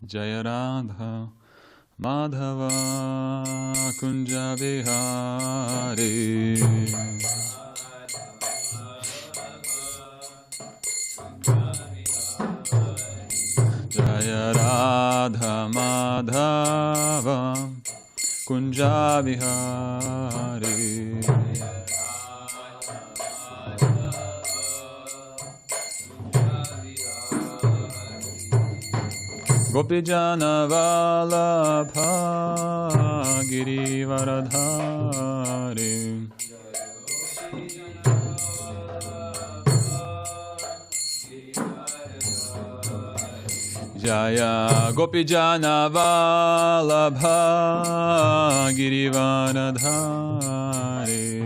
Jaya Radha Madhava Kunja Vihari Jaya Radha Madhava Kunja Vihari Gopijana Vallabha Girivaradhari Jaya Gopijana Vallabha Girivaradhari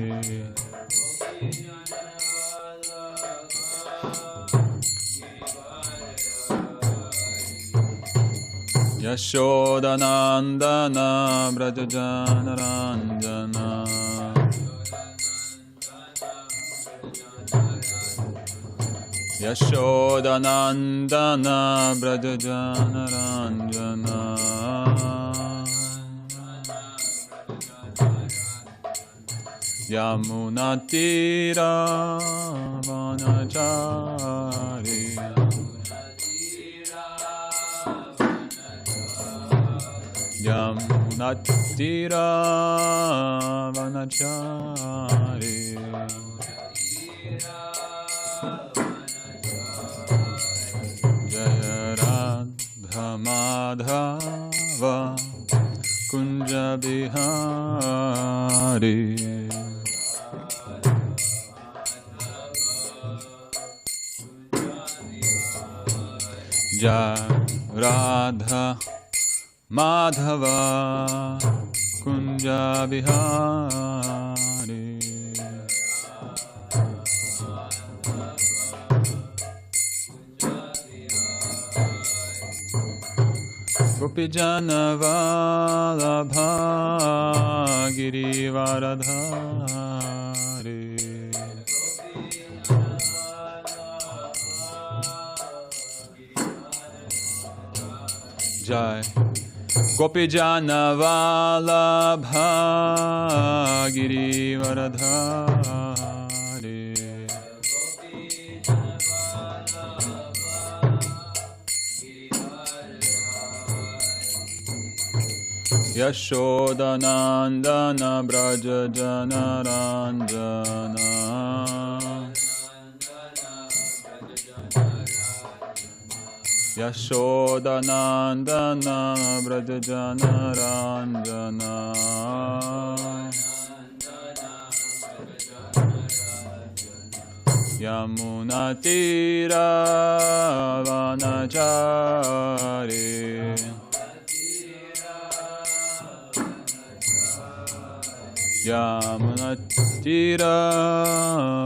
Yashodanandana Brajajanaranjana Yashodanandana Brajajanaranjana Yamunatira Vanachari Yamunatira Vanachari Jaya Radha Madhava Kunja Vihari Jaya Radha Madhava Kunja Vihari Gopijana Vallabha Girivaradhari Jai Gopijana Vallabha Girivaradhari Yashodanandana Brajajanaranjana Yashodanandana Brajajanaranjana Yamunatira Vanachari Yamunatira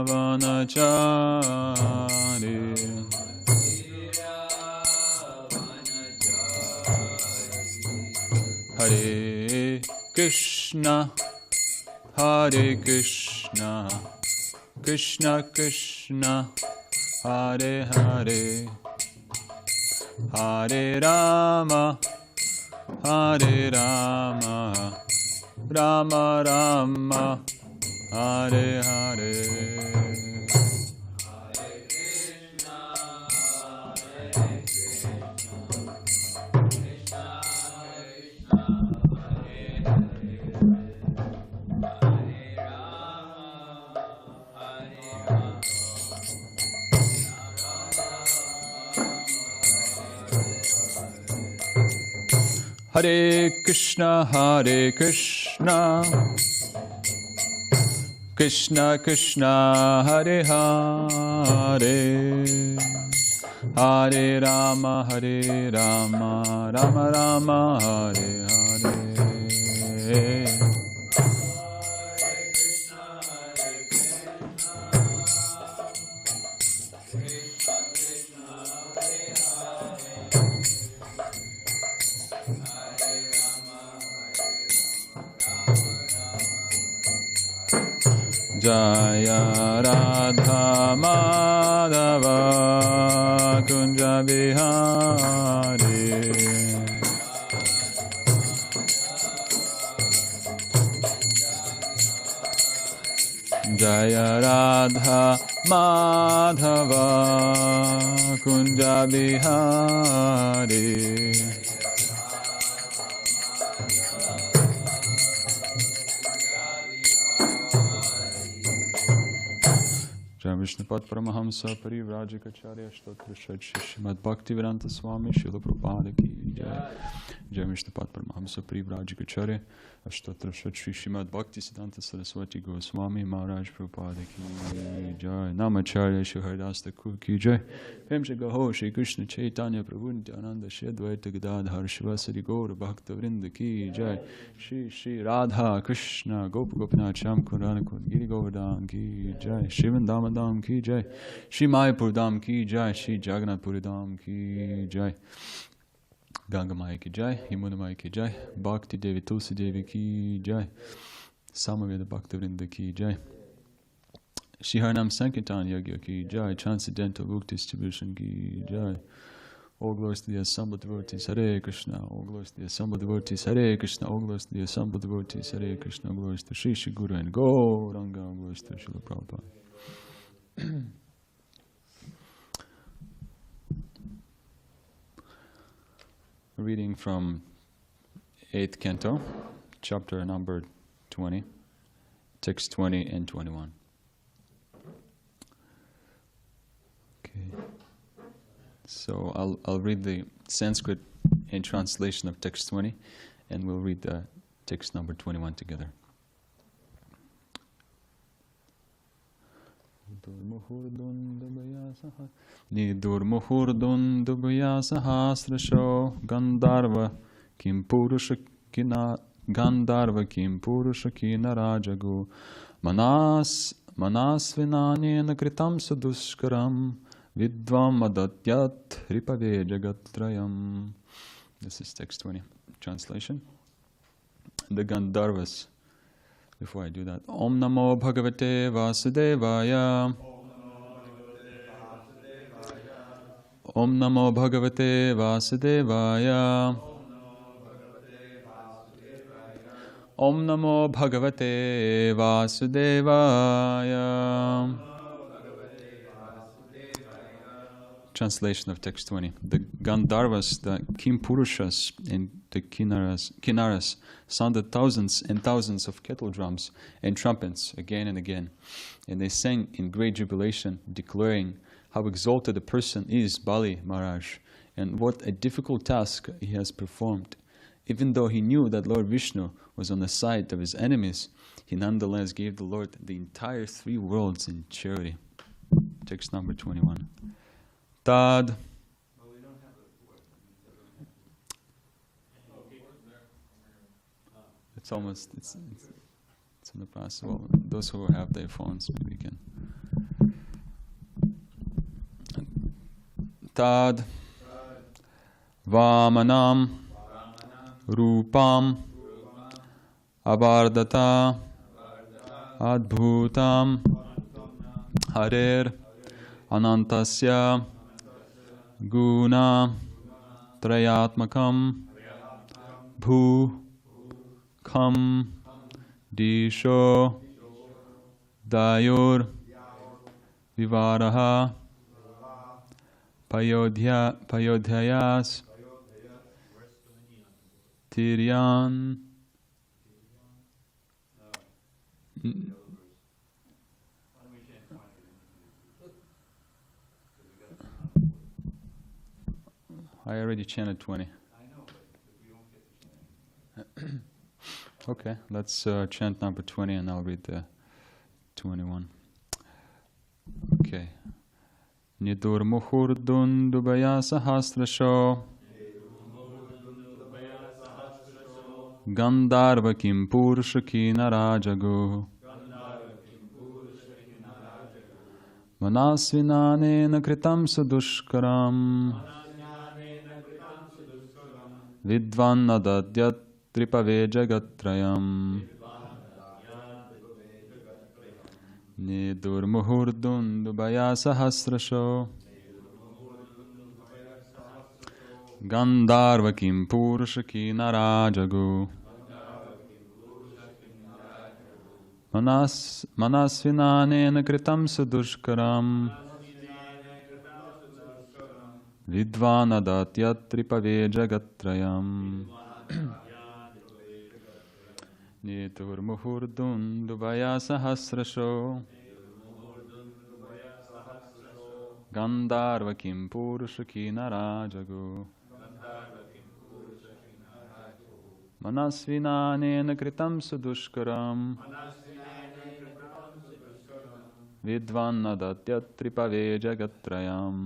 Vanachari Hare Krishna Hare Krishna Krishna Krishna Hare Hare Hare Rama Hare Rama Rama Rama Hare Hare Hare Krishna, Hare Krishna, Krishna Krishna, Hare Hare, Hare Rama, Hare Rama, Rama Rama, Hare Hare. Jaya Radha Madhava Kunja Vihari Jaya Radha Madhava Kunja Bihari. Jai Vishnupad Paramahamsa Parivrajikacharya Shtotra Srimad Bhakti Vedanta Swami Srila Prabhupada Ki Jai. Jai Vishnupad Paramahamsa Parivrajikacharya Shtotra Srimad Bhakti Siddhanta Saraswati Gosvāmī Mahārāja Prabhupada Ki Jai. Namacharya Shri Haridas Thakur Ki Jai. Premse Gaho Shri Krishna Chaitanya Prabhu Nityananda Shri Advaita Gadadhar Shivasari Gaura Bhakta Vrinda Ki Jai. Shri Radha Krishna Gopa Gopinath Sham Kurana Giri Govardhan Ki Jai. Shri Vrindavan Ki Jai. Shri Mayapur Dham Ki Jai. Shri Jagannath Puri Dham Ki Jai. Ganga Maya Ki Jai. Yamuna Maya Ki Jai. Bhakti Devi Tulsi Devi Ki Jai. Samaveda Bhakta Vrinda Ki Jai. Shri Harinam Sankirtan Yagya Ki Jai. Transcendental Book Distribution Ki Jai. All glories to the assembled devotees, Hare Krishna. All glories to the assembled devotees, Hare Krishna. All glories to the assembled devotees, Hare Krishna. All glories to Shri Shri Guru and Gauranga. All glories to Srila Prabhupada. Reading from 8th Canto, chapter number 20, text 20 and 21. Okay. So I'll read the Sanskrit in translation of text 20, and we'll read the text number 21 together. Nidurmuhurdundubhaya sahasrasho Gandharva kim purusha kina rajagu manasvinanena kritam suduskaram vidvam adatyat ripave jagatrayam. This is text 20. Translation. The Gandharvas. Before I do that, Om Namo Bhagavate Vasudevaya. Om Namo Bhagavate Vasudevaya. Om Namo Bhagavate Vasudevaya. Translation of text 20. The Gandharvas, the Kimpurushas, and the Kinnaras sounded thousands and thousands of kettle drums and trumpets again and again. And they sang in great jubilation, declaring how exalted a person is Bali Mahārāja, and what a difficult task he has performed. Even though he knew that Lord Vishnu was on the side of his enemies, he nonetheless gave the Lord the entire 3 worlds in charity. Text number 21. Tad. It's almost, it's in the process. Well, those who have their phones, maybe can. Tad. Vamanam. Rupam. Abhardata. Adbhutam. Harer. Anantasya. Guna Trayatmakam Bhu Kham Disho Dayur Vivaraha Payodhyayas Tiryan. I already chanted 20. I know, but we don't get the chanting. Okay, let's chant number 20 and I'll read the 21. Okay. Nidur Muhurdundubhaya Sahasrasho Gandharva Kim Purusha Kina Rajagu Manasvinanena Kritam Sudushkaram Vidvan Adadyat Tripave Jagatrayam Nidur Muhurdundubhaya Sahasrasho Gandharva Kim Purusha Kina Rajagu Manasvinanena kritam sudushkaram Vidvanadatyatripave jagatrayam Niturmuhurdundubhaya sahasrasho Gandharva kim purushakina rajago Manasvinanena kritam sudushkaram Vidvanadatyatripave jagatrayam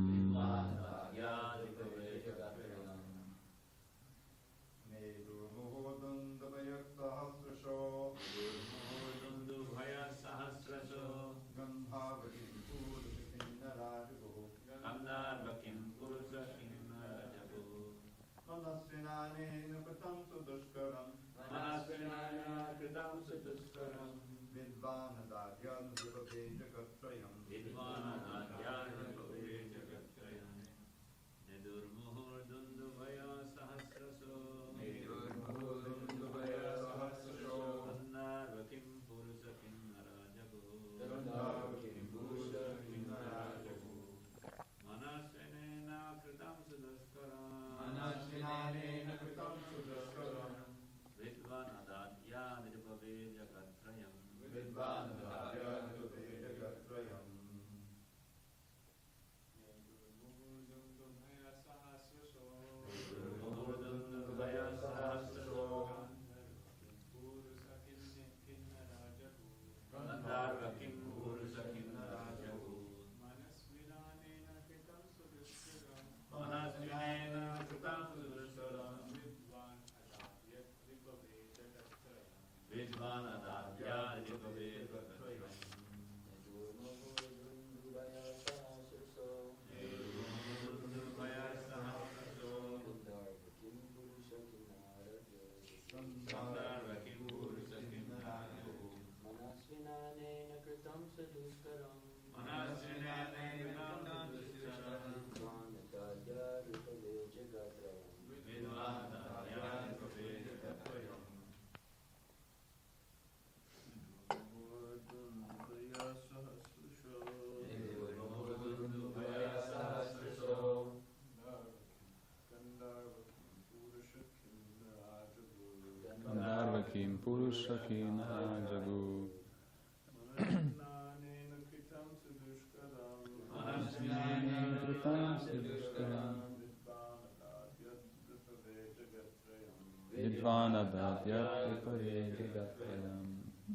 Kim Purushakina Jagu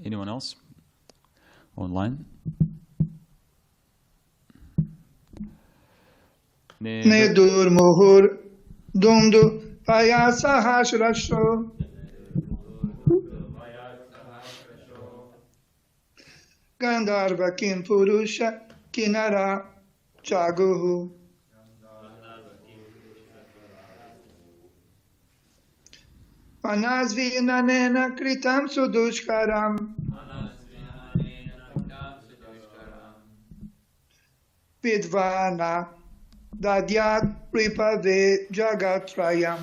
Anyone else? Online? Nedur muhur dundu payasa hashrasho Gandharva kim purusha kinara jaguhu Manasvinanena kritam sudushkaram Vidvana dadyat pripave jagatrayam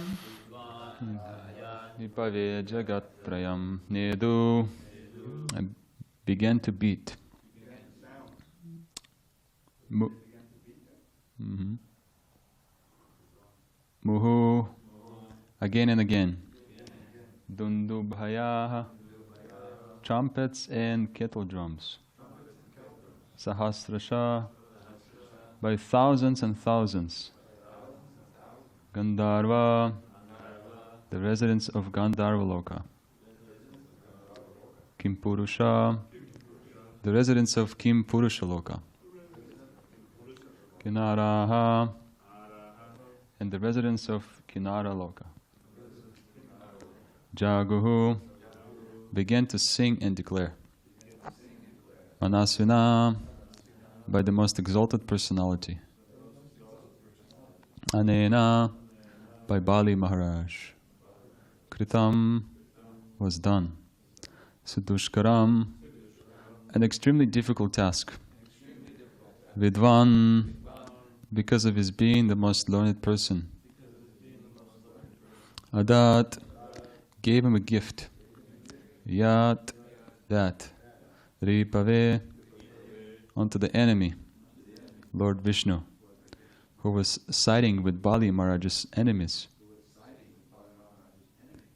Vipave Jagatrayam Nedu began to beat. Muhu again and again. Dundubhayaha trumpets and kettle drums. Sahasrasha by thousands and thousands. Gandharva, the residents of Gandharva Loka. Kim Purusha, the residents of Kim Purusha Loka. Kinaraha, and the residents of Kinara Loka. Jaguhu began to sing and declare. Manasvina, by the most exalted personality. Anena, by Bali Mahārāja. Kritam was done. Sudushkaram, an extremely difficult task. Vidvan, because of his being the most learned person. Adat, gave him a gift. Yat, that. Ripave, onto the enemy, Lord Vishnu, who was siding with Bali Mahārāja's enemies,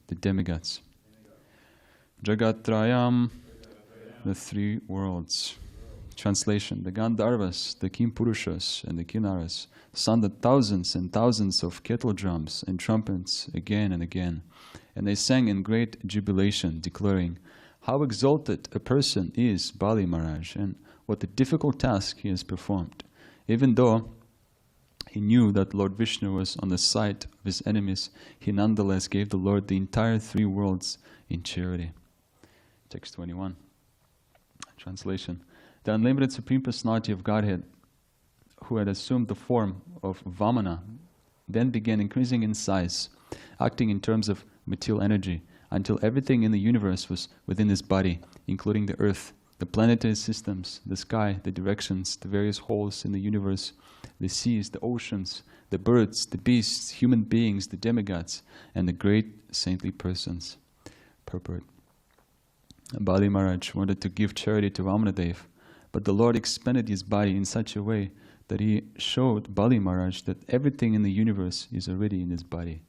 the demigods. Jagatrayam, the three worlds. Translation: the Gandharvas, the Kimpurushas, and the Kinnaras sounded thousands and thousands of kettle drums and trumpets again and again, and they sang in great jubilation, declaring, "How exalted a person is Bali Mahārāja, and what a difficult task he has performed." Even though he knew that Lord Vishnu was on the side of his enemies, he nonetheless gave the Lord the entire three worlds in charity. Text 21. Translation: the unlimited Supreme Personality of Godhead, who had assumed the form of Vāmana, then began increasing in size, acting in terms of material energy, until everything in the universe was within his body, including the earth, the planetary systems, the sky, the directions, the various holes in the universe, the seas, the oceans, the birds, the beasts, human beings, the demigods, and the great saintly persons. Purport. Bali Mahārāja wanted to give charity to Vamanadeva, but the Lord expanded his body in such a way that he showed Bali Mahārāja that everything in the universe is already in his body.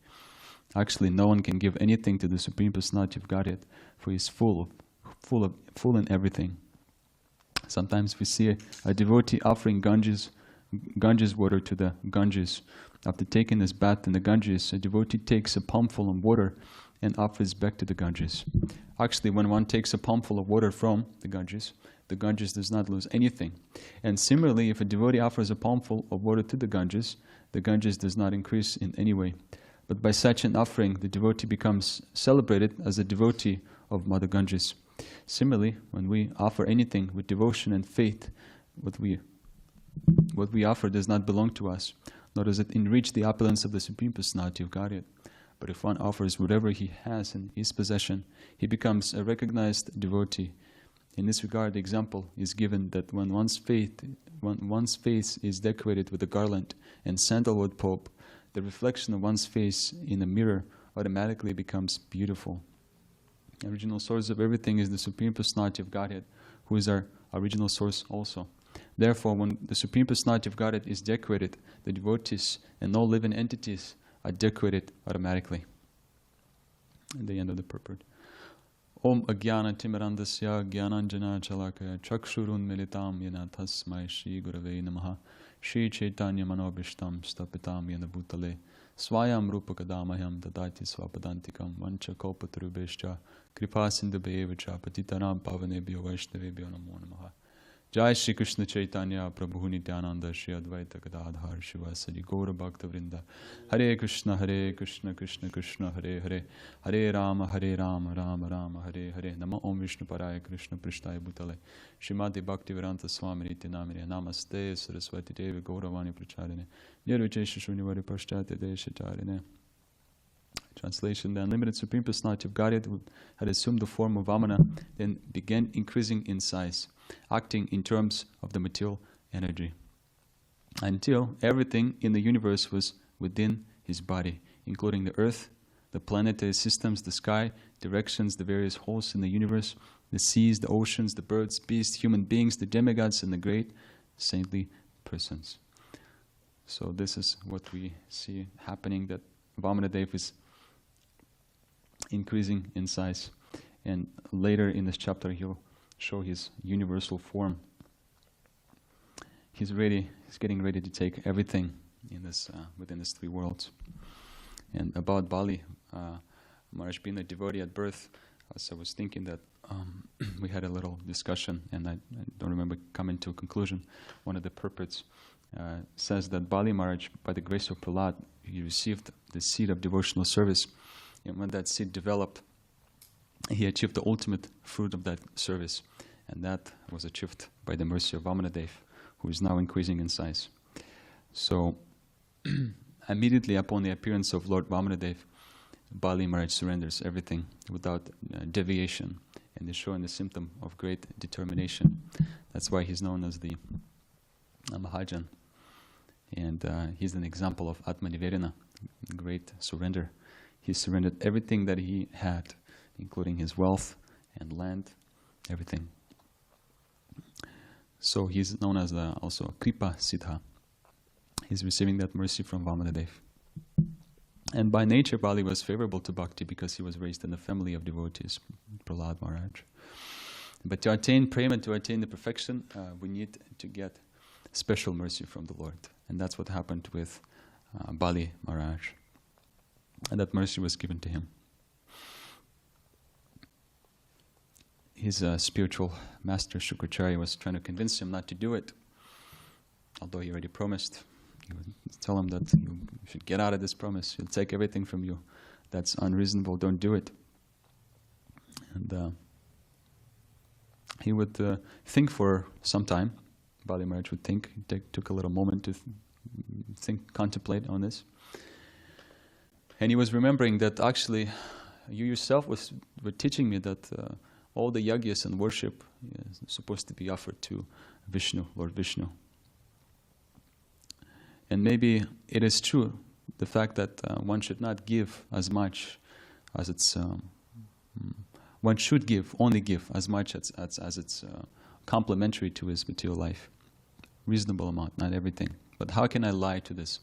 Actually, no one can give anything to the Supreme Personality of Godhead, for he is full in everything. Sometimes we see a devotee offering Ganges water to the Ganges. After taking his bath in the Ganges, a devotee takes a palmful of water and offers back to the Ganges. Actually, when one takes a palmful of water from the Ganges does not lose anything. And similarly, if a devotee offers a palmful of water to the Ganges does not increase in any way. But by such an offering, the devotee becomes celebrated as a devotee of Mother Ganges. Similarly, when we offer anything with devotion and faith, what we offer does not belong to us, nor does it enrich the opulence of the Supreme Personality of Godhead. But if one offers whatever he has in his possession, he becomes a recognized devotee. In this regard, the example is given that when one's face is decorated with a garland and sandalwood pulp, the reflection of one's face in a mirror automatically becomes beautiful. The original source of everything is the Supreme Personality of Godhead, who is our original source also. Therefore, when the Supreme Personality of Godhead is decorated, the devotees and all living entities are decorated automatically. At the end of the purport. Om Ajnana Timirandasya Jnananjana Chalakaya Chakshurun Militam Yana Tasmai Shri Gurave Namaha Shri Chaitanya Manobhishtam Stapitam Yana Bhutale Swayam Rupakadamayam Dadati Swapadantikam Vancha Kalpatarubheshcha Kripa Sindhubhyevacha Patitanam Pavanebhyo Vaishnavebhyo Namo Namaha. Jai Shri Krishna Chaitanya Prabhu Nityananda Shri Advaita Gadadhar Shivasari Gaura Bhakta Vrinda. Hare Krishna Krishna Krishna Hare Hare Hare Rama Rama Rama Hare Hare. Nama Om Vishnu Paraya Krishna Prishtaya Bhutale Srimad Bhaktivedanta Swami Niti Namine Namaste Saraswati Devi Gauravani Pracharine Nirvichesha Shunyavari Pashchate Deshatarine. Translation: the unlimited Supreme Personality of Godhead, who had assumed the form of Vāmana, then began increasing in size, acting in terms of the material energy, until everything in the universe was within his body, including the earth, the planetary systems, the sky, directions, the various holes in the universe, the seas, the oceans, the birds, beasts, human beings, the demigods, and the great saintly persons. So this is what we see happening, that Vamanadeva is increasing in size, and later in this chapter he'll show his universal form. He's getting ready to take everything in this within these three worlds. And about Bali, Mahārāja being a devotee at birth, so I was thinking that we had a little discussion, and I don't remember coming to a conclusion. One of the purports says that Bali Mahārāja, by the grace of Prahlād, he received the seed of devotional service. And when that seed developed, he achieved the ultimate fruit of that service. And that was achieved by the mercy of Vamanadeva, who is now increasing in size. So, immediately upon the appearance of Lord Vamanadeva, Bali Mahārāja surrenders everything without deviation, and is showing the symptom of great determination. That's why he's known as the Mahājan. And he's an example of Atmanivedana, great surrender. He surrendered everything that he had, including his wealth and land, everything. So he's known as also a Kripa Siddha. He's receiving that mercy from Vamanadeva. And by nature, Bali was favorable to Bhakti because he was raised in a family of devotees, Prahlad Mahārāja. But to attain prema, to attain the perfection, we need to get special mercy from the Lord. And that's what happened with Bali Mahārāja. And that mercy was given to him. His spiritual master, Shukracharya, was trying to convince him not to do it, although he already promised. He would tell him that you should get out of this promise. He'll take everything from you. That's unreasonable. Don't do it. And he would think for some time. Bali Mahārāja would think. He took a little moment to think, contemplate on this. And he was remembering that actually you yourself were teaching me that all the yagyas and worship is supposed to be offered to Vishnu, Lord Vishnu. And maybe it is true, the fact that one should not give as much as it's, one should only give as much as it's complementary to his material life. Reasonable amount, not everything. But how can I lie to this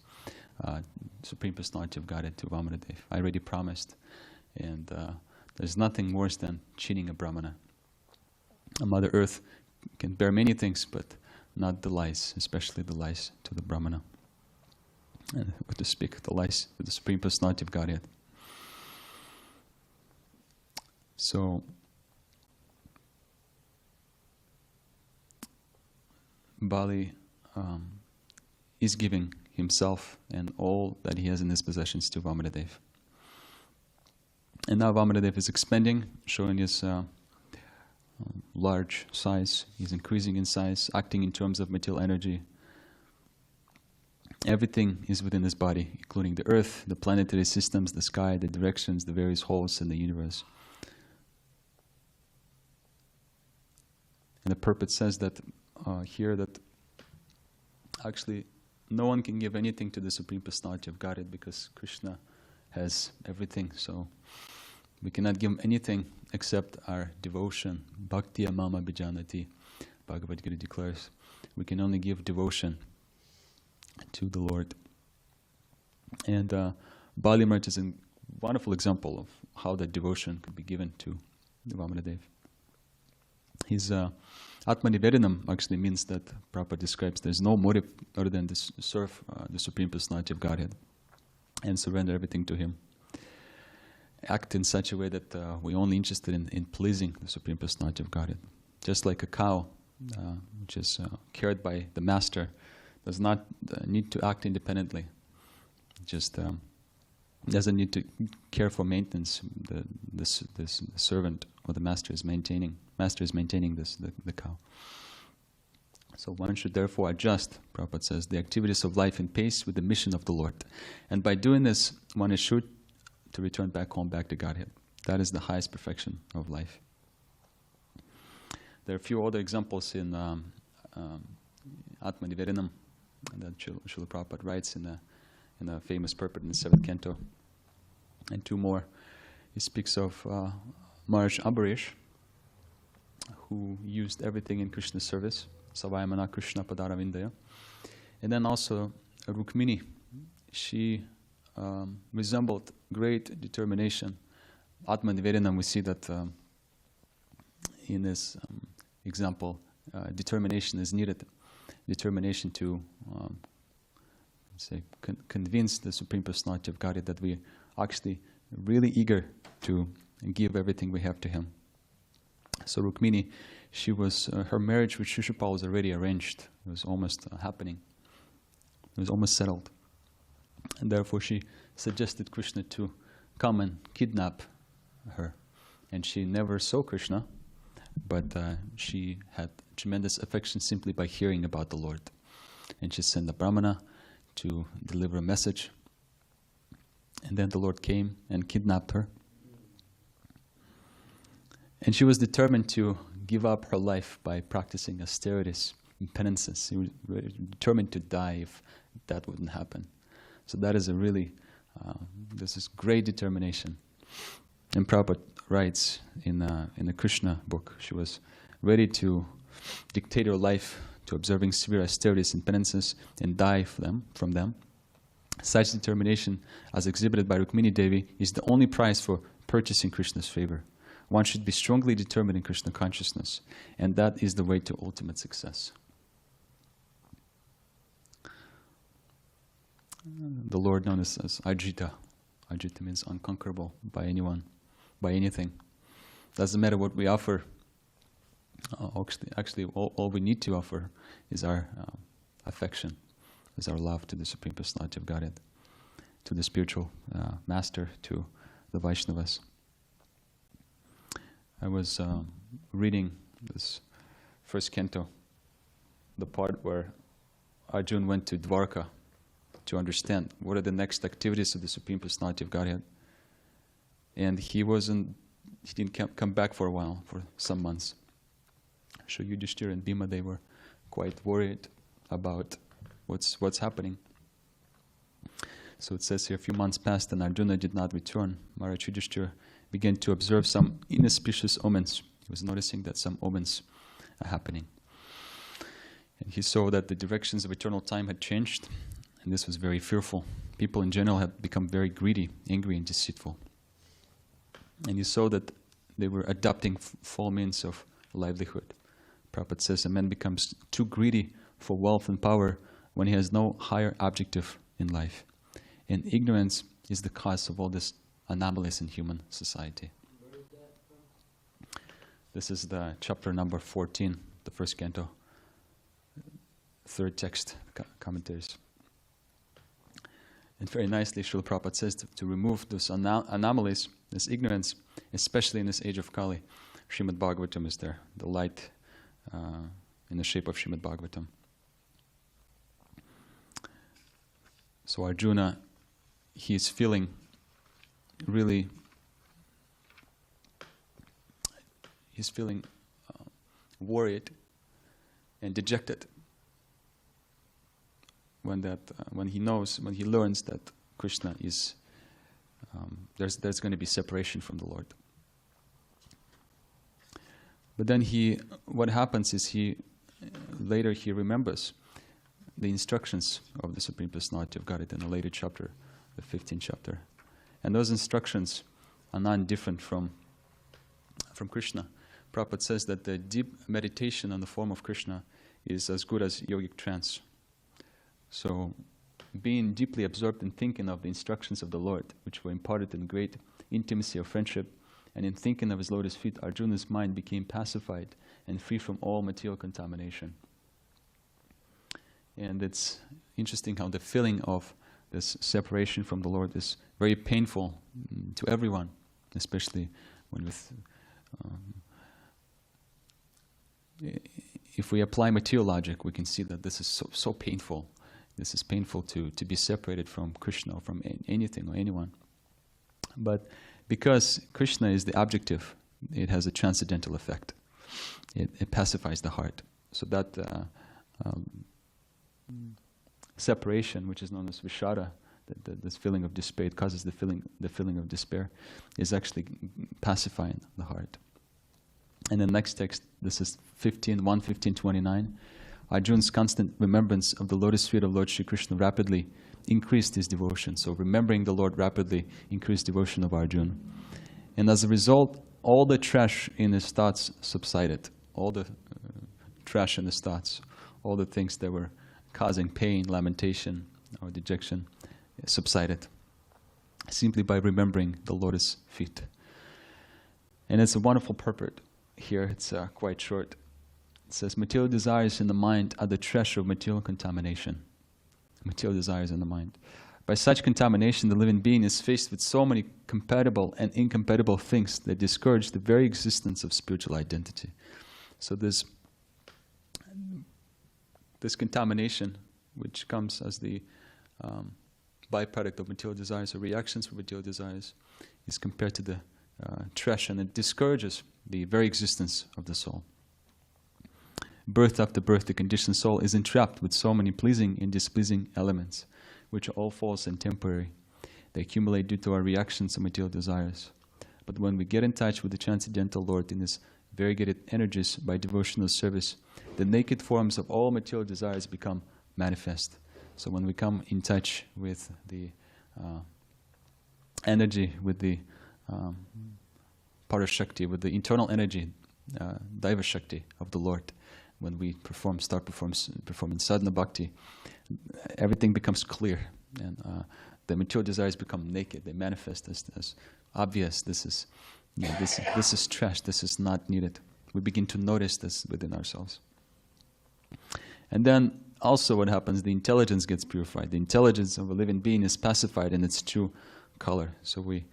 Supreme Personality of Godhead, to Vamanadeva? I already promised. And there's nothing worse than cheating a Brahmana. A Mother Earth can bear many things, but not the lies, especially the lies to the Brahmana. And what to speak, the lies to the Supreme Personality of Godhead. So, Bali is giving himself and all that he has in his possessions to Vamanadeva. And now Vamanadeva is expanding, showing his large size. He's increasing in size, acting in terms of material energy. Everything is within his body, including the earth, the planetary systems, the sky, the directions, the various holes in the universe. And the purport says that here that actually no one can give anything to the Supreme Personality of Godhead because Krishna has everything. So we cannot give him anything except our devotion. Bhakti mama bijanati, Bhagavad Gita declares. We can only give devotion to the Lord. And Bali Mahārāja is a wonderful example of how that devotion could be given to Vamanadeva. His Atmanivedanam actually means that Prabhupada describes there's no motive other than to serve the Supreme Personality of Godhead and surrender everything to Him. Act in such a way that we're only interested in pleasing the Supreme Personality of Godhead. Just like a cow, which is cared by the master, does not need to act independently. Just doesn't need to care for maintenance. This servant or the master is maintaining. Master is maintaining the cow. So one should therefore adjust, Prabhupada says, the activities of life in pace with the mission of the Lord. And by doing this, one is sure to return back home, back to Godhead. That is the highest perfection of life. There are a few other examples in Atmanivedanam that Srila Prabhupada writes in a famous purport in the 7th canto. And two more. He speaks of Mahārāja Ambarish, who used everything in Krishna's service, Savayamana Krishna Padaravindaya. And then also Rukmini. She resembled great determination. Atmanivedanam, we see that in this example, determination is needed. Determination to convince the Supreme Personality of Godhead that we are actually really eager to give everything we have to Him. So Rukmini, she was her marriage with Shishupal was already arranged. It was almost happening. It was almost settled. And therefore she suggested Krishna to come and kidnap her. And she never saw Krishna, but she had tremendous affection simply by hearing about the Lord. And she sent a Brahmana to deliver a message. And then the Lord came and kidnapped her. And she was determined to give up her life by practicing austerities and penances. She was determined to die if that wouldn't happen. So that is a really, this is great determination. And Prabhupada writes in the Krishna book, she was ready to dictate your life to observing severe austerities and penances and die from them. Such determination, as exhibited by Rukmini Devi, is the only price for purchasing Krishna's favor. One should be strongly determined in Krishna consciousness, and that is the way to ultimate success. The Lord known as Ajita. Ajita means unconquerable by anyone, by anything. Doesn't matter what we offer. Actually, all we need to offer is our affection, is our love to the Supreme Personality of Godhead, to the spiritual master, to the Vaishnavas. I was reading this first canto, the part where Arjuna went to Dwarka to understand what are the next activities of the Supreme Personality of Godhead. And he didn't come back for a while, for some months. So Yudhishthira and Bhima, they were quite worried about what's happening. So it says here, a few months passed and Arjuna did not return. Mahārāja Yudhishthira began to observe some inauspicious omens. He was noticing that some omens are happening. And he saw that the directions of eternal time had changed, and this was very fearful. People in general had become very greedy, angry, and deceitful. And he saw that they were adopting false means of livelihood. Prabhupada says a man becomes too greedy for wealth and power when he has no higher objective in life. And ignorance is the cause of all this anomalies in human society. Where is that from? This is the chapter number 14, the first canto, third text, commentaries. And very nicely, Srila Prabhupada says to remove those anomalies, this ignorance, especially in this age of Kali. Srimad Bhagavatam is there, the light in the shape of Srimad Bhagavatam. So Arjuna, he is feeling really, worried and dejected when he learns that Krishna is, there's going to be separation from the Lord. But then what happens is later he remembers the instructions of the Supreme Personality of Godhead in a later chapter, the 15th chapter. And those instructions are not different from Krishna. Prabhupada says that the deep meditation on the form of Krishna is as good as yogic trance. So, being deeply absorbed in thinking of the instructions of the Lord, which were imparted in great intimacy of friendship, and in thinking of his lotus feet, Arjuna's mind became pacified and free from all material contamination. And it's interesting how the feeling of this separation from the Lord is very painful to everyone, especially when if we apply material logic, we can see that this is so painful. This is painful to be separated from Krishna or from anything or anyone. But because Krishna is the objective, it has a transcendental effect. It pacifies the heart. So that separation, which is known as Vishada, this feeling of despair, it causes the feeling of despair, is actually pacifying the heart. And the next text, this is 1:15-29. Arjuna's constant remembrance of the lotus feet of Lord Shri Krishna rapidly increased his devotion. So remembering the Lord rapidly increased devotion of Arjuna. And as a result, all the trash in his thoughts subsided. All the trash in his thoughts, all the things that were causing pain, lamentation, or dejection subsided simply by remembering the lotus feet. And it's a wonderful purport here. It's quite short. It says, material desires in the mind are the treasure of material contamination. Material desires in the mind. By such contamination, the living being is faced with so many compatible and incompatible things that discourage the very existence of spiritual identity. So this contamination, which comes as the byproduct of material desires or reactions for material desires, is compared to the trash, and it discourages the very existence of the soul. Birth after birth, the conditioned soul is entrapped with so many pleasing and displeasing elements, which are all false and temporary. They accumulate due to our reactions to material desires. But when we get in touch with the transcendental Lord in His variegated energies by devotional service, the naked forms of all material desires become manifest. So when we come in touch with the energy, with the Parashakti, with the internal energy, Daiva Shakti of the Lord, when we start performing sadhana bhakti, everything becomes clear, and the material desires become naked. They manifest as obvious. This is trash. This is not needed. We begin to notice this within ourselves. And then also what happens, the intelligence gets purified. The intelligence of a living being is pacified in its true color. So we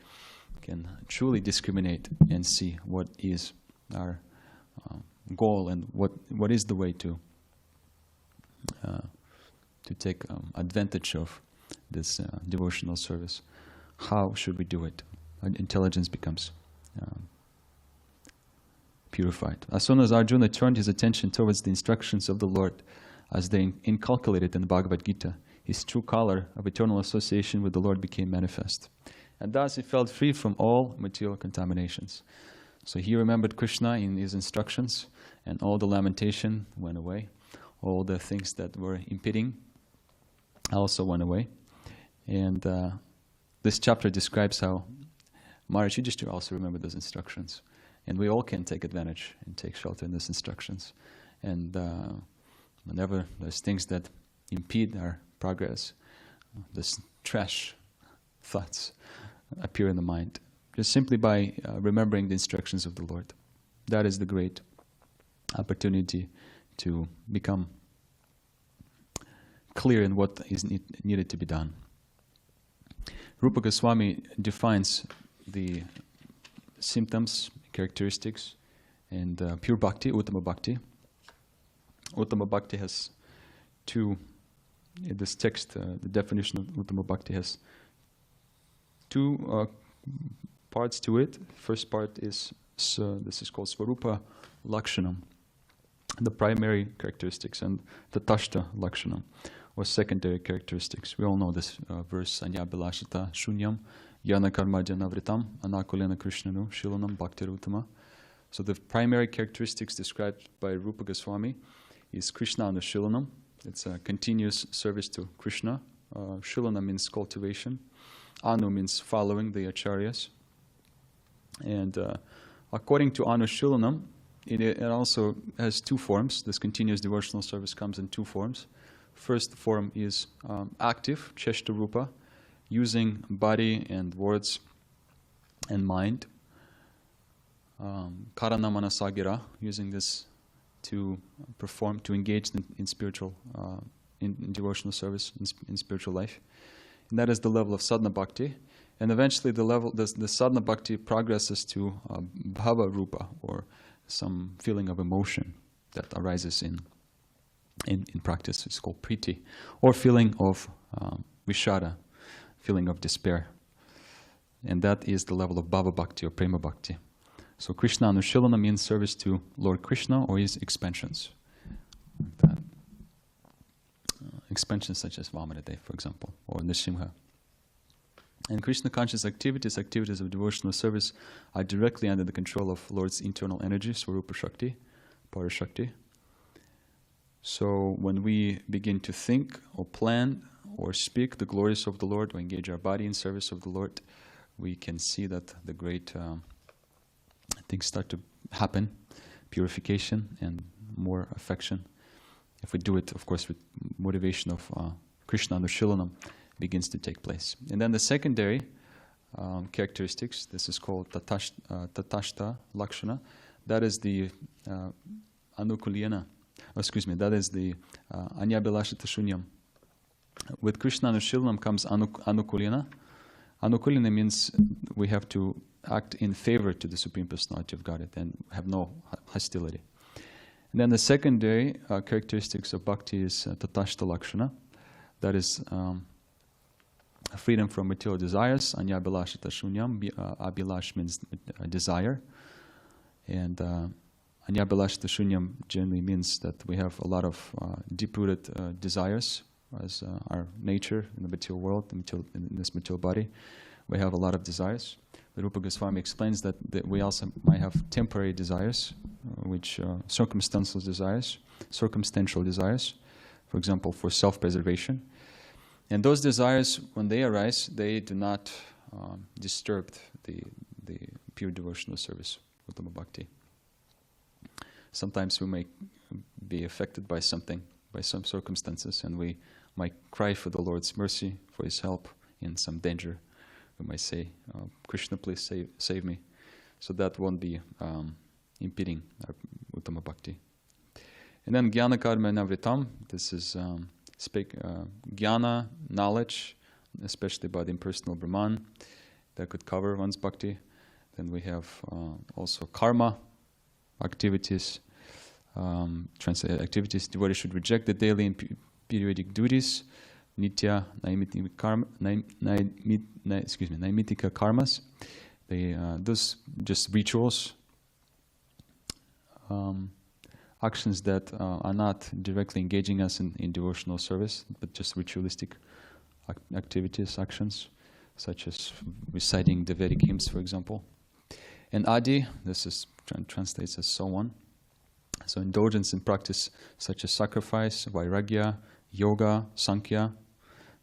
can truly discriminate and see what is our goal and what is the way to take advantage of this devotional service. How should we do it? Intelligence becomes purified. As soon as Arjuna turned his attention towards the instructions of the Lord, as they inculcated in the Bhagavad Gita, his true color of eternal association with the Lord became manifest. And thus he felt free from all material contaminations. So he remembered Krishna in his instructions, and all the lamentation went away. All the things that were impeding also went away. And this chapter describes how Mahārāja Yudhishthira also remembered those instructions. And we all can take advantage and take shelter in those instructions. And whenever there's things that impede our progress, this trash thoughts appear in the mind, just simply by remembering the instructions of the Lord. That is the great opportunity to become clear in what is needed to be done. Rupa Goswāmī defines the symptoms, characteristics, and pure bhakti, Uttama bhakti. Uttama bhakti has two, in this text, the definition of Uttama bhakti has two parts to it. First part is, this is called Svarupa Lakshanam, the primary characteristics, and Tatashta Lakshanam, or secondary characteristics. We all know this verse, Anya Bilashita Shunyam, Yana Karma Janavritam, Anakulena Krishnanu, Shilanam Bhaktirutama. So the primary characteristics described by Rupa Goswāmī is Krishna Anushilanam. It's a continuous service to Krishna. Shilana means cultivation. Anu means following the acharyas. And according to Anushilanam, it also has two forms. This continuous devotional service comes in two forms. First form is active, Cheshta Rupa, using body and words and mind. Karana Manasagira, using this to perform, to engage in spiritual, in devotional service, in spiritual life. And that is the level of sadhana bhakti. And eventually the sadhana bhakti progresses to bhava rupa, or some feeling of emotion that arises in practice. It's called priti, or feeling of vishada, feeling of despair. And that is the level of bhava bhakti or prema bhakti. So Krishna Anushilana means service to Lord Krishna or his expansions. Like that. Expansions such as Vamanadeva, for example, or Nrsimha. And Krishna conscious activities of devotional service, are directly under the control of Lord's internal energy, Swarupa Shakti, Parashakti. So when we begin to think or plan or speak the glories of the Lord, or engage our body in service of the Lord, we can see that the great things start to happen, purification and more affection. If we do it, of course, with motivation of Krishna Anushilanam, begins to take place. And then the secondary characteristics, this is called Tatashta Lakshana. That is the that is the Anyabilashita Shunyam. With Krishna Anushilanam comes Anukulina. Anukulina means we have to act in favor to the Supreme Personality of Godhead and have no hostility. And then the secondary characteristics of bhakti is Tatashta Lakshana. That is freedom from material desires. Anyabilashita Shunyam. Abilash means desire. And Anyabilashita Shunyam generally means that we have a lot of deep-rooted desires as our nature in the material world, in this material body. We have a lot of desires. But Rupa Goswāmī explains that we also might have temporary desires, circumstantial desires, for example, for self-preservation. And those desires, when they arise, they do not disturb the pure devotional service, Uttama Bhakti. Sometimes we may be affected by something, by some circumstances, and we might cry for the Lord's mercy, for His help in some danger. We might say, Krishna, please save me. So that won't be impeding our Uttama Bhakti. And then Jnana Karma Navritam, this is Jnana, knowledge, especially about impersonal Brahman, that could cover one's Bhakti. Then we have also karma, activities, activities. Devotee should reject the daily and periodic duties, nitya, naimitika karmas. Those just rituals, actions that are not directly engaging us in devotional service, but just ritualistic activities, actions, such as reciting the Vedic hymns, for example. And adi, this is translates as so on. So indulgence in practice such as sacrifice, vairagya, yoga, sankhya,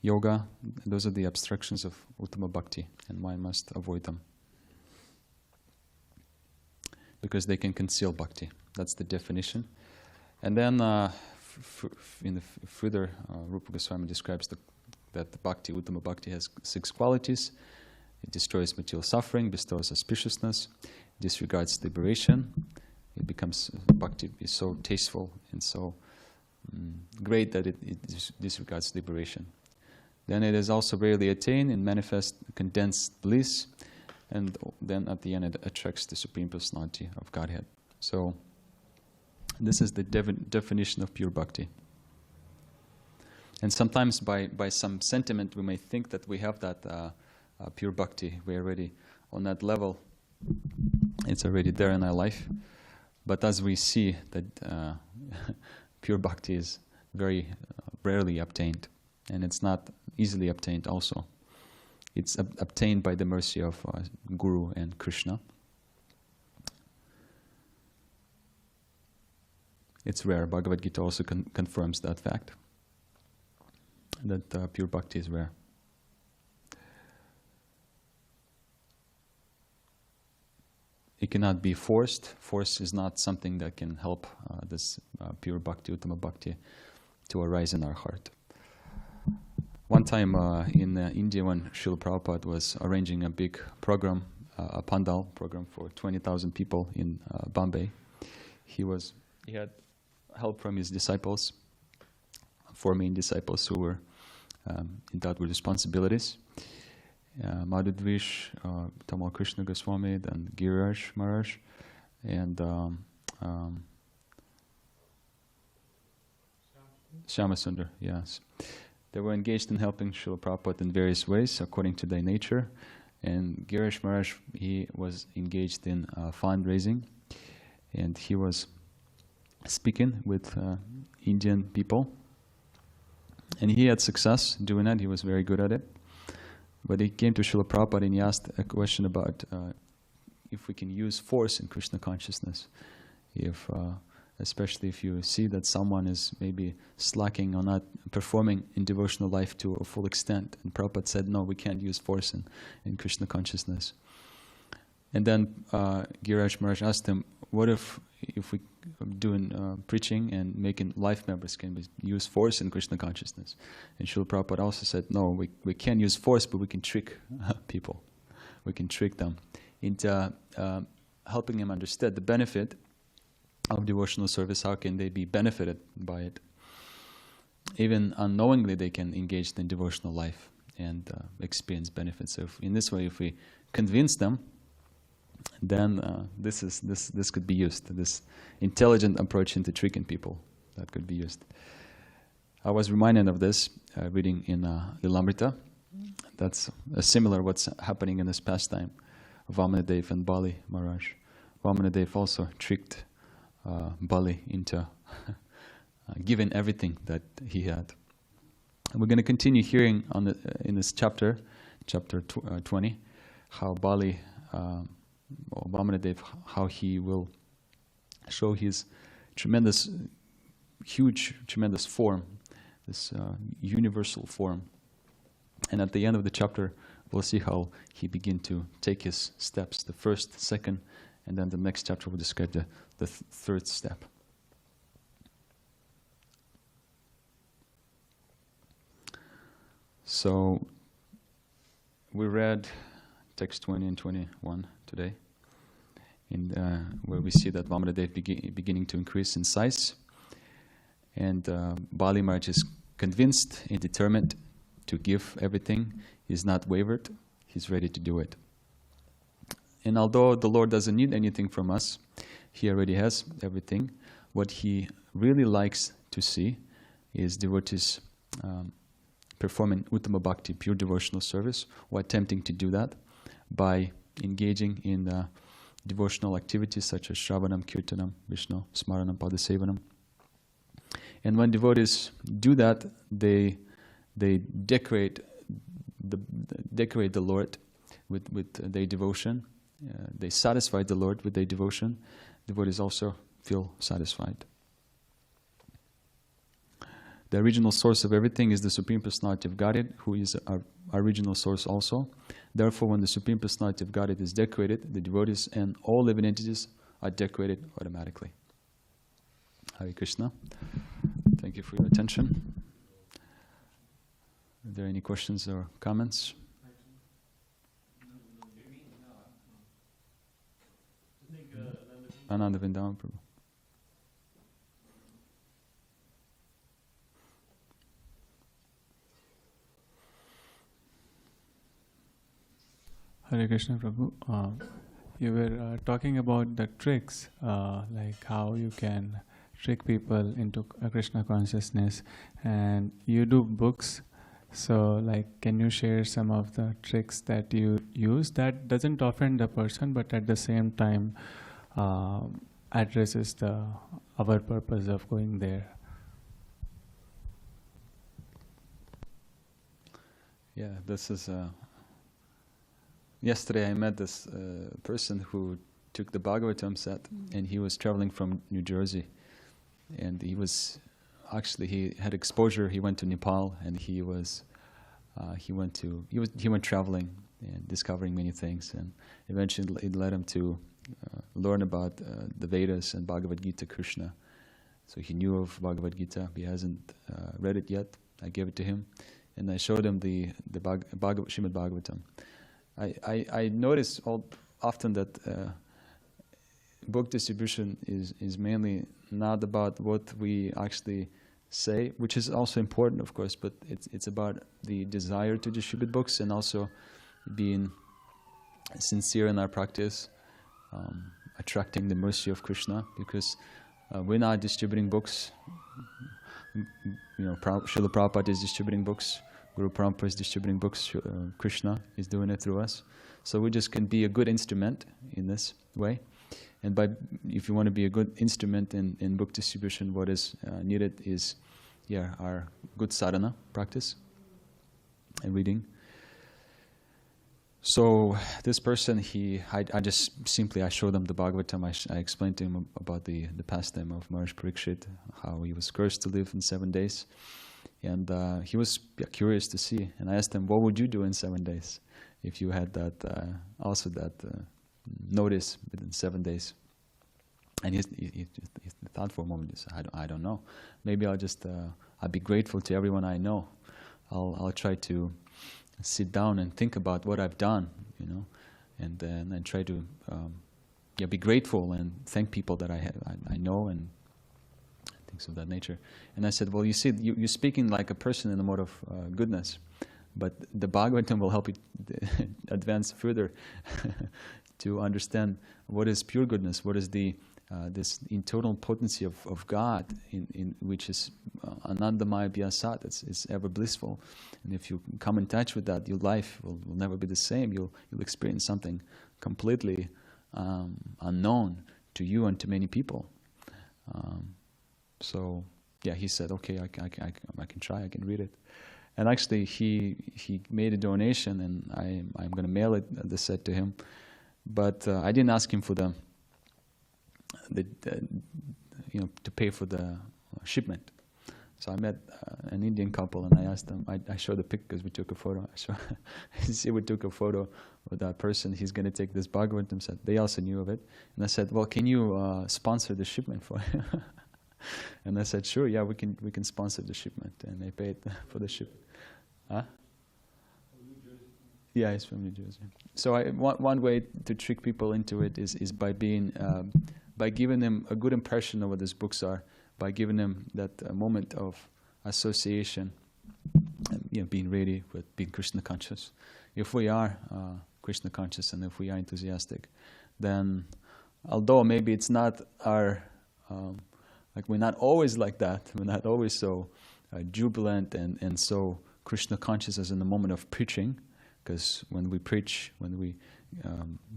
yoga, those are the abstractions of Uttama Bhakti, and one must avoid them, because they can conceal Bhakti. That's the definition. And then in the further, Rupa Goswami describes that the Bhakti, Uttama Bhakti, has 6 qualities. It destroys material suffering, bestows auspiciousness, disregards liberation. It becomes, Bhakti is so tasteful and so great that it disregards liberation. Then it is also rarely attained and manifest condensed bliss, and then at the end it attracts the Supreme Personality of Godhead. So this is the definition of pure Bhakti. And sometimes by some sentiment we may think that we have that pure Bhakti, we're already on that level, it's already there in our life. But as we see that pure Bhakti is very rarely obtained, and it's not easily obtained also. It's obtained by the mercy of Guru and Krishna. It's rare. Bhagavad Gita also confirms that fact, that pure Bhakti is rare. It cannot be forced. Force is not something that can help this pure Bhakti, Uttama Bhakti, to arise in our heart. One time in India, when Srila Prabhupada was arranging a big program, a Pandal program for 20,000 people in Bombay, he had help from his disciples, 4 main disciples who were endowed with responsibilities. Madhudvish, Tamal Krishna Goswami, then Giriraj Maharaj, and Shyamasundar, yes. They were engaged in helping Srila Prabhupada in various ways according to their nature. And Giriraj Maharaj, he was engaged in fundraising, and he was speaking with Indian people. And he had success doing that, he was very good at it. But he came to Srila Prabhupada and he asked a question about if we can use force in Krishna consciousness. Especially if you see that someone is maybe slacking or not performing in devotional life to a full extent. And Prabhupada said, no, we can't use force in Krishna consciousness. And then Giriraj Maharaj asked him, what if we doing preaching and making life members, can we use force in Krishna consciousness? And Srila Prabhupada also said, no, we can't use force, but we can trick people. We can trick them into helping them understand the benefit of devotional service. How can they be benefited by it? Even unknowingly they can engage in devotional life and experience benefits. So in this way, if we convince them, then this could be used. This intelligent approach into tricking people, that could be used. I was reminded of this reading in Lilamrita. That's similar what's happening in this pastime. Vamanadeva and Bali Maharaj. Vamanadeva also tricked Bali into giving everything that he had. And we're going to continue hearing in this chapter 20, how Bali, Vamanadeva, how he will show his tremendous, huge, tremendous form, this universal form. And at the end of the chapter, we'll see how he began to take his steps, the first, second, and then the next chapter will describe the third step. So, we read text 20 and 21 today, where we see that Vamanadeva beginning to increase in size, and Bali Mahārāja is convinced and determined to give everything. He's not wavered, he's ready to do it. And although the Lord doesn't need anything from us, he already has everything. What he really likes to see is devotees performing Uttama Bhakti, pure devotional service, or attempting to do that by engaging in devotional activities such as Shravanam, Kirtanam, Vishnu, Smaranam, Padasevanam. And when devotees do that, they decorate the Lord with their devotion. They satisfy the Lord with their devotion. Devotees also feel satisfied. The original source of everything is the Supreme Personality of Godhead, who is our original source also. Therefore, when the Supreme Personality of Godhead is decorated, the devotees and all living entities are decorated automatically. Hare Krishna. Thank you for your attention. Are there any questions or comments? Ananda Vrindavan Prabhu. Hare Krishna Prabhu. You were talking about the tricks, like how you can trick people into Krishna consciousness, and you do books. So, like, can you share some of the tricks that you use that doesn't offend the person, but at the same time addresses our purpose of going there? Yeah, this is. Yesterday I met this person who took the Bhagavatam set, and he was traveling from New Jersey, and he had exposure. He went to Nepal, and he went traveling and discovering many things, and eventually it led him to learn about the Vedas and Bhagavad Gita, Krishna. So he knew of Bhagavad Gita. He hasn't read it yet. I gave it to him, and I showed him the Srimad Bhagavatam. I notice often that book distribution is mainly not about what we actually say, which is also important, of course, but it's about the desire to distribute books and also being sincere in our practice, attracting the mercy of Krishna, because we're not distributing books. Srila Prabhupada is distributing books. Guru Prabhupada is distributing books, Krishna is doing it through us. So we just can be a good instrument in this way. And if you want to be a good instrument in book distribution, what is needed is our good sadhana practice and reading. So this person, I showed him the Bhagavatam. I explained to him about the pastime of Mahārāja Parikshit, how he was cursed to live in 7 days. And he was curious to see, and I asked him, what would you do in 7 days if you had that notice within 7 days? And he thought for a moment. He said, I don't know. Maybe I'll be grateful to everyone I know. I'll try to sit down and think about what I've done, and then try to be grateful and thank people that I know and things of that nature. And I said, well, you see, you're speaking like a person in the mode of goodness, but the Bhagavatam will help you advance further to understand what is pure goodness, what is this internal potency of God, in which is Anandamaya Vyasat, it's ever blissful. And if you come in touch with that, your life will never be the same. You'll experience something completely unknown to you and to many people. So he said, okay, I can try, I can read it. And actually he made a donation, and I'm going to mail the set to him. But I didn't ask him for the to pay for the shipment. So I met an Indian couple, and I asked them. I showed the pic because we took a photo. We took a photo with that person. He's going to take this Bhagavatam set. They also knew of it, and I said, "Well, can you sponsor the shipment for it?" And I said, "Sure, yeah, we can sponsor the shipment." And they paid for the shipment. Huh? Yeah, he's from New Jersey. So one way to trick people into it is by being by giving them a good impression of what these books are, by giving them that moment of association, and, being ready with being Krishna conscious. If we are Krishna conscious and if we are enthusiastic, then although maybe it's not our we're not always like that, we're not always so jubilant and so Krishna conscious as in the moment of preaching. Because when we preach, when we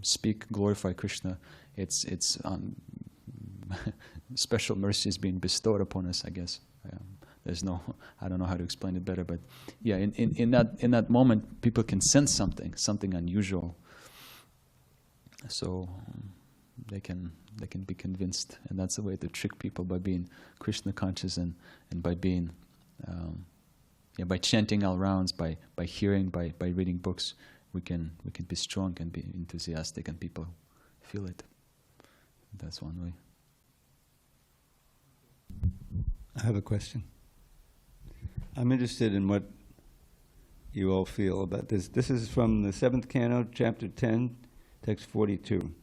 speak, glorify Krishna, it's special mercy is being bestowed upon us, I guess. I don't know how to explain it better, but yeah, in that moment, people can sense something unusual. So they can be convinced, and that's the way to trick people, by being Krishna conscious and by being. By chanting our rounds, by hearing, by reading books, we can be strong and be enthusiastic, and people feel it. That's one way. I have a question. I'm interested in what you all feel about this. This is from the 7th Canto, Chapter 10, Text 42.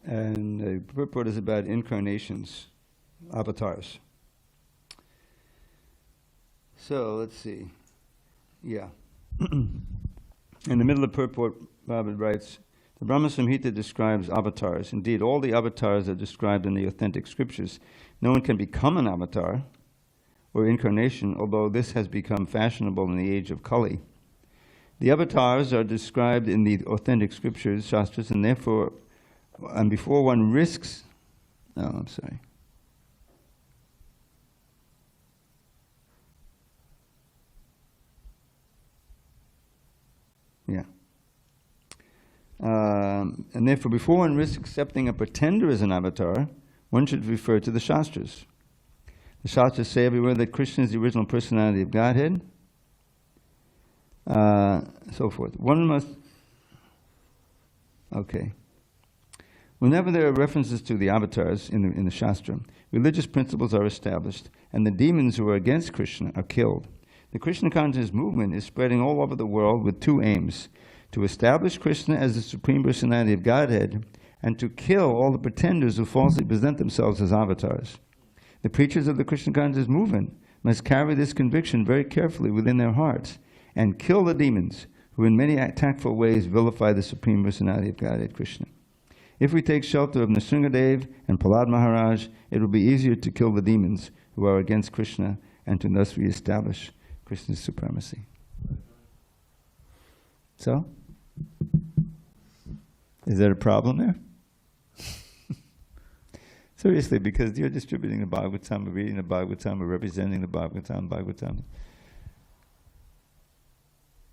And the purport is about incarnations, avatars. So, let's see. Yeah. In the middle of the purport, Baba writes, the Brahma Samhita describes avatars. Indeed, all the avatars are described in the authentic scriptures. No one can become an avatar or incarnation, although this has become fashionable in the age of Kali. The avatars are described in the authentic scriptures, shastras, and therefore, and before one risks... Oh, I'm sorry. Yeah. And therefore, before one risks accepting a pretender as an avatar, one should refer to the Shastras. The Shastras say everywhere that Krishna is the original personality of Godhead, so forth. One must... Okay. Whenever there are references to the avatars in the Shastra, religious principles are established, and the demons who are against Krishna are killed. The Krishna consciousness movement is spreading all over the world with two aims: to establish Krishna as the Supreme Personality of Godhead, and to kill all the pretenders who falsely present themselves as avatars. The preachers of the Krishna consciousness movement must carry this conviction very carefully within their hearts, and kill the demons who in many tactful ways vilify the Supreme Personality of Godhead, Krishna. If we take shelter of Nrsimhadev and Prahlad Mahārāja, it will be easier to kill the demons who are against Krishna and to thus reestablish Krishna's supremacy. So, is there a problem there? Seriously, because you're distributing the Bhagavatam, or reading the Bhagavatam, or representing the Bhagavatam.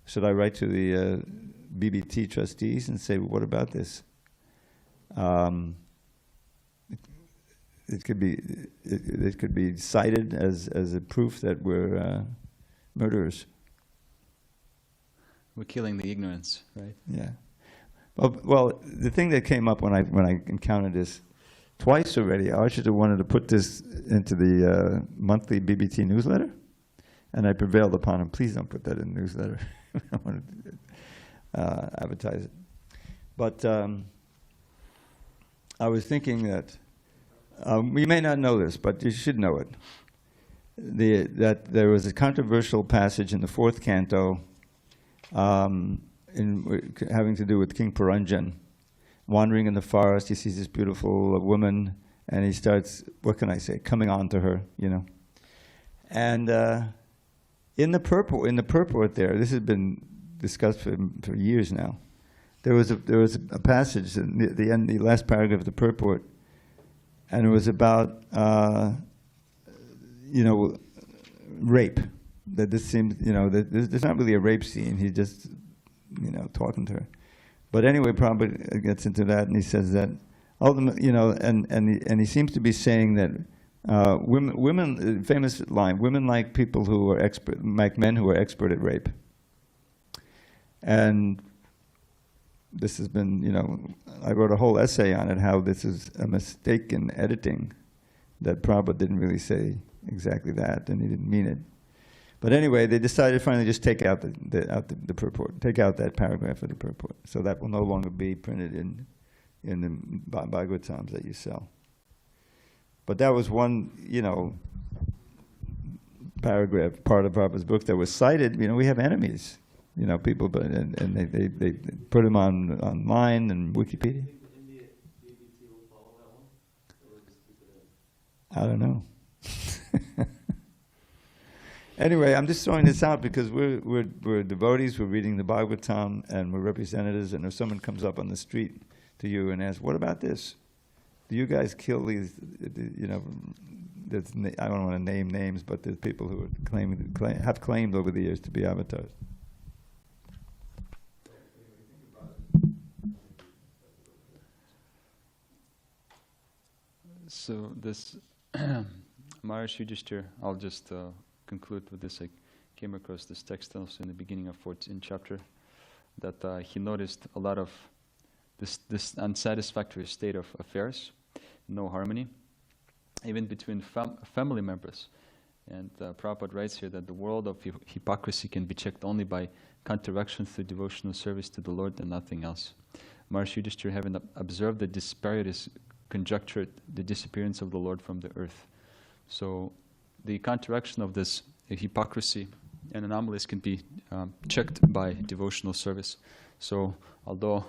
Should I write to the BBT trustees and say, what about this? It could be cited as a proof that we're murderers. We're killing the ignorance, right? Yeah. Well, the thing that came up when I encountered this twice already, Archita wanted to put this into the monthly BBT newsletter, and I prevailed upon him. Please don't put that in the newsletter. I want to advertise it. But I was thinking that we may not know this, but you should know it. That there was a controversial passage in the 4th canto having to do with King Puranjan. Wandering in the forest, he sees this beautiful woman, and he starts, what can I say, coming on to her, you know. And in the purport there, this has been discussed for years now. There was a passage in the last paragraph of the purport, and it was about rape. That this seems, that there's not really a rape scene. He's just, talking to her. But anyway, Prabhupada gets into that, and he says that ultimately, and he seems to be saying that women, famous line, women like people who are like men who are expert at rape. And this has been, I wrote a whole essay on it, how this is a mistake in editing, that Prabhupada didn't really say exactly that, and he didn't mean it. But anyway, they decided finally just take out the purport, take out that paragraph of the purport. So that will no longer be printed in the Bhagavatams that you sell. But that was one, paragraph, part of Prabhupada's book that was cited. We have enemies, people, but and they put them online and Wikipedia. I don't know. Anyway, I'm just throwing this out because we're devotees. We're reading the Bhagavatam, and we're representatives. And if someone comes up on the street to you and asks, "What about this? Do you guys kill these?" I don't want to name names, but there's people who have claimed over the years to be avatars. So this Mahārāja Yudhishthira, I'll just conclude with this. I came across this text also in the beginning of 14th chapter, that he noticed a lot of this unsatisfactory state of affairs, no harmony, even between family members. And Prabhupada writes here that the world of hypocrisy can be checked only by counteraction through devotional service to the Lord and nothing else. Mahārāja Yudhishthira, having observed the disparities, conjectured the disappearance of the Lord from the earth. So the counteraction of this hypocrisy and anomalies can be checked by devotional service. So although,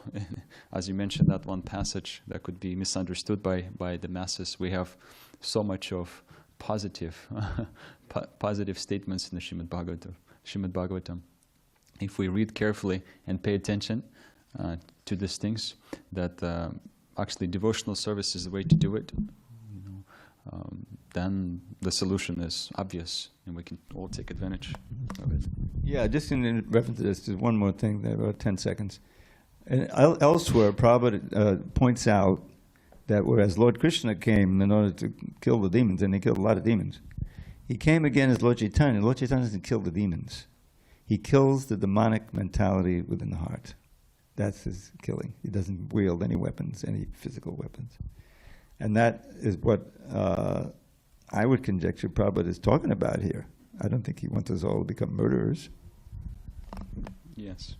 as you mentioned, that one passage that could be misunderstood by the masses, we have so much of positive statements in the Srimad Bhagavatam. If we read carefully and pay attention to these things, that actually devotional service is the way to do it, then the solution is obvious, and we can all take advantage of it. Yeah, just in reference to this, just one more thing there, about 10 seconds. And elsewhere, Prabhupada points out that whereas Lord Krishna came in order to kill the demons, and he killed a lot of demons, he came again as Lord Chaitanya. Lord Chaitanya doesn't kill the demons. He kills the demonic mentality within the heart. That's his killing. He doesn't wield any weapons, any physical weapons. And that is what I would conjecture Prabhupada is talking about here. I don't think he wants us all to become murderers. Yes.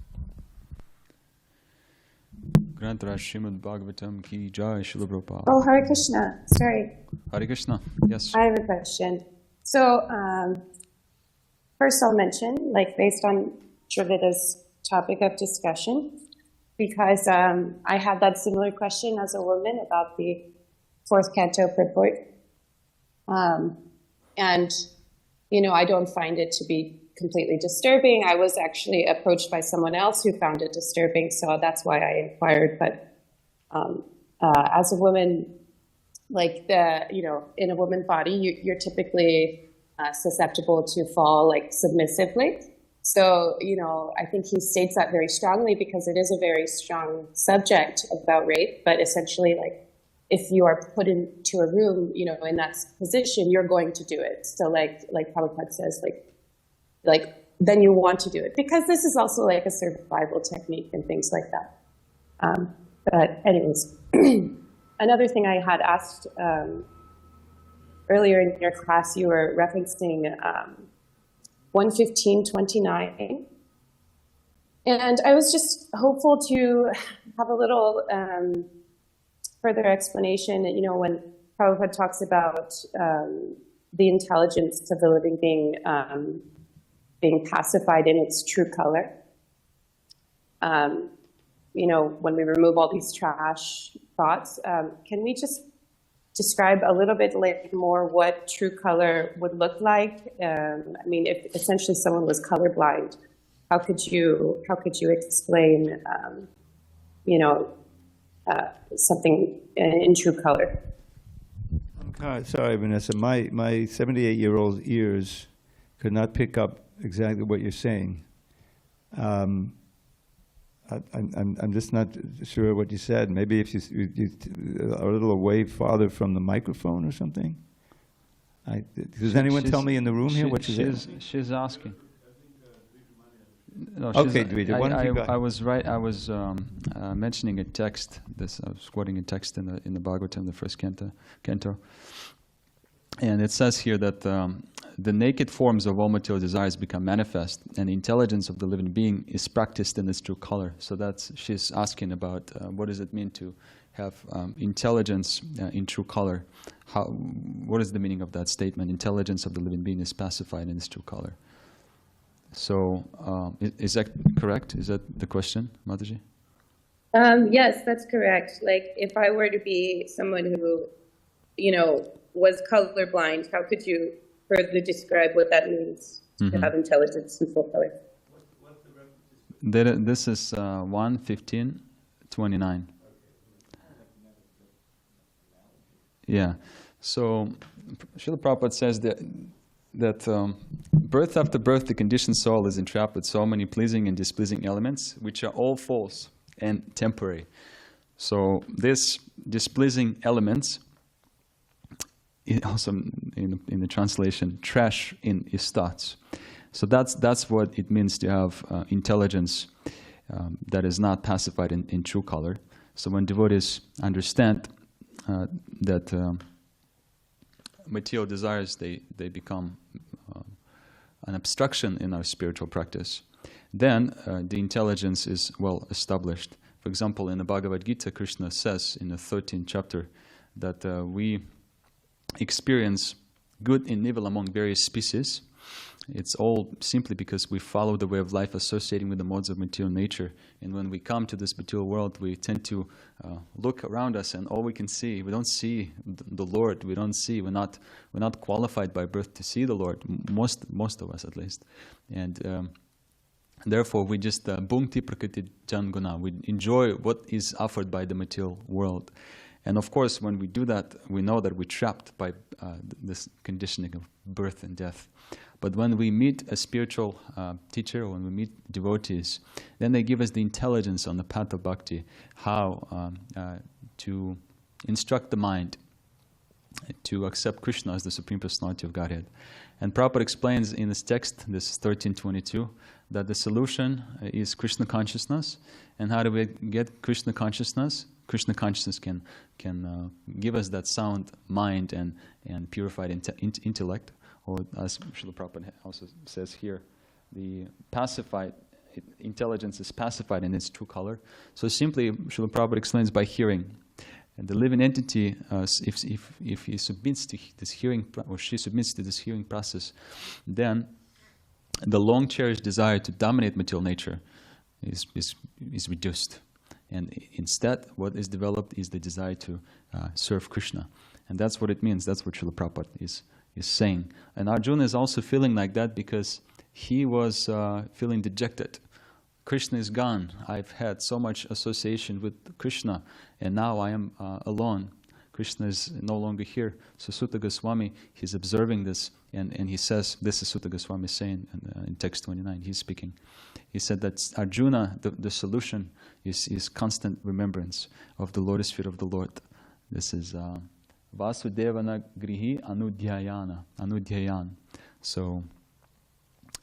Grantaraj Srimad Bhagavatam ki jai, Srila Prabhupada. Oh, Hare Krishna. Sorry. Hare Krishna. Yes. I have a question. So, first I'll mention, based on Dravita's topic of discussion, because I had that similar question as a woman about the fourth canto purport. And, I don't find it to be completely disturbing. I was actually approached by someone else who found it disturbing, so that's why I inquired. But as a woman, in a woman body, you're typically susceptible to fall submissively. So, I think he states that very strongly because it is a very strong subject about rape, but essentially if you are put into a room, in that position, you're going to do it. So like Prabhupada says, then you want to do it because this is also a survival technique and things like that. But anyways, another thing I had asked earlier in your class, you were referencing 115.29. And I was just hopeful to have a little further explanation, when Prabhupada talks about the intelligence of the living being being pacified in its true color. When we remove all these trash thoughts, can we just describe a little bit more what true color would look like? If essentially someone was colorblind, how could you explain, something in true color? Sorry, Vanessa. My 78-year-old ears could not pick up exactly what you're saying. I'm just not sure what you said. Maybe if you are a little away farther from the microphone or something. Does anyone tell me in the room here what she said? She's asking. No, Okay, Dvija, why don't you go? I was right. I was mentioning a text. I was quoting a text in the Bhagavatam, the first canto, and it says here that the naked forms of all material desires become manifest, and the intelligence of the living being is practiced in its true color. So she's asking about what does it mean to have intelligence in true color. What is the meaning of that statement? Intelligence of the living being is pacified in its true color. So, is that correct? Is that the question, Mataji? Yes, that's correct. Like, if I were to be someone who, was colorblind, how could you further describe what that means to have intelligence in full color? What's the reference? This is 1:15:29. Yeah. So, Srila Prabhupada says that birth after birth, the conditioned soul is entrapped with so many pleasing and displeasing elements, which are all false and temporary. So these displeasing elements, also in the translation, trash in his thoughts. So that's what it means to have intelligence that is not pacified in true color. So when devotees understand that material desires, they become an obstruction in our spiritual practice, then the intelligence is well established. For example, in the Bhagavad Gita, Krishna says in the 13th chapter that we experience good and evil among various species. It's all simply because we follow the way of life associating with the modes of material nature. And when we come to this material world, we tend to look around us, and all we can see, we don't see the Lord. We're not qualified by birth to see the Lord. Most of us, at least, and therefore we just bhungti prakriti janguna. We enjoy what is offered by the material world. And of course, when we do that, we know that we're trapped by this conditioning of birth and death. But when we meet a spiritual teacher, or when we meet devotees, then they give us the intelligence on the path of bhakti, how to instruct the mind to accept Krishna as the Supreme Personality of Godhead. And Prabhupada explains in this text, this is 13:22, that the solution is Krishna consciousness. And how do we get Krishna consciousness? Krishna consciousness can give us that sound mind and purified intellect. Or as Srila Prabhupada also says here, the pacified intelligence is pacified in its true color. So simply, Srila Prabhupada explains by hearing. And the living entity, if he submits to this hearing, or she submits to this hearing process, then the long cherished desire to dominate material nature is reduced. And instead, what is developed is the desire to serve Krishna. And that's what it means. That's what Srila Prabhupada is saying. And Arjuna is also feeling like that because he was feeling dejected. Krishna is gone. I've had so much association with Krishna, and now I am alone. Krishna is no longer here. So Sutta Goswami, he's observing this, and he says, this is Sutta Goswami saying in text 29, he's speaking. He said that Arjuna, the solution is constant remembrance of the lotus feet of the Lord. This is Vasudevana Grihi Anudhyayan. So,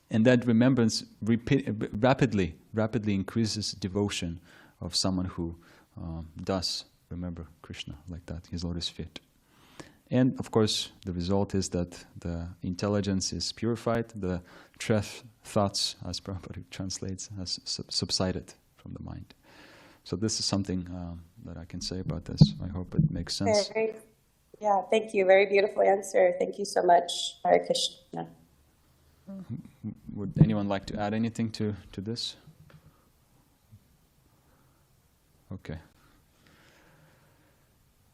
and that remembrance rapidly increases devotion of someone who does remember Krishna like that, his lotus feet. And of course, the result is that the intelligence is purified, the trash thoughts, as Prabhupada translates, has subsided from the mind. So this is something that I can say about this. I hope it makes sense. Yeah, thank you. Very beautiful answer. Thank you so much, Hare Krishna. Would anyone like to add anything to this? Okay.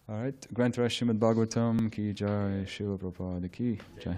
All right. Granth Srimad Bhagavatam ki jai, Srila Prabhupada ki jai.